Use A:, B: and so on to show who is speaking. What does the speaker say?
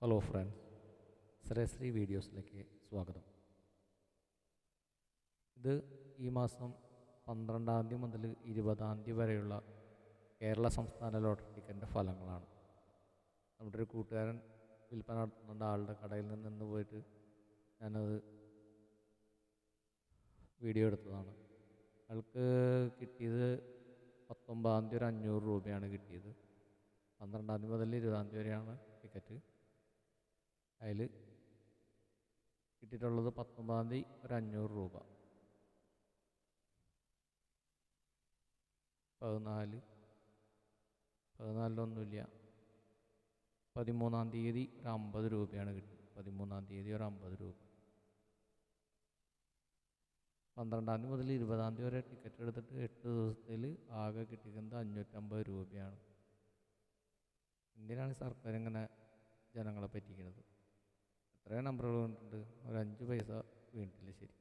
A: Hello friends, ശ്രേശ്രീ വീഡിയോസിലേക്ക് സ്വാഗതം. ഇത് ഈ മാസം 12-ാം തീയതി മുതൽ 20-ാം തീയതി വരെയുള്ള കേരള സംസ്ഥാന ലോട്ടറി ടിക്കറ്റിൻ്റെ ഫലങ്ങളാണ്. നമ്മുടെ ഒരു കൂട്ടുകാരൻ വിൽപ്പന നടത്തുന്ന ആളുടെ കടയിൽ നിന്ന് പോയിട്ട് ഞാനത് വീഡിയോ എടുത്തതാണ്. അയാൾക്ക് കിട്ടിയത് 19-ാം തീയതി ഒരു 500 രൂപയാണ് കിട്ടിയത്. 12-ാം തീയതി മുതൽ 20-ാം തീയതി വരെയാണ് ടിക്കറ്റ്. അതിൽ കിട്ടിയിട്ടുള്ളത് 19-ാം തീയതി ഒരു 500 രൂപ, 14-ഒന്നുമില്ല, 13-ാം തീയതി ഒരു 50 രൂപയാണ് കിട്ടിയത്. 13-ാം തീയതി ഒരു 50 രൂപ. 12-ാം തീയതി മുതൽ 20-ാം തീയതി വരെ ടിക്കറ്റ് എടുത്തിട്ട് 8 ദിവസത്തിൽ ആകെ കിട്ടിക്കുന്നത് 550 രൂപയാണ്. എന്തിനാണ് സർക്കാർ ഇങ്ങനെ ജനങ്ങളെ പറ്റിക്കുന്നത്? എത്രയോ നമ്പറുകൾ കണ്ടിട്ടുണ്ട്, ഒരു 5 പൈസ വീണിട്ടില്ല. ശരി.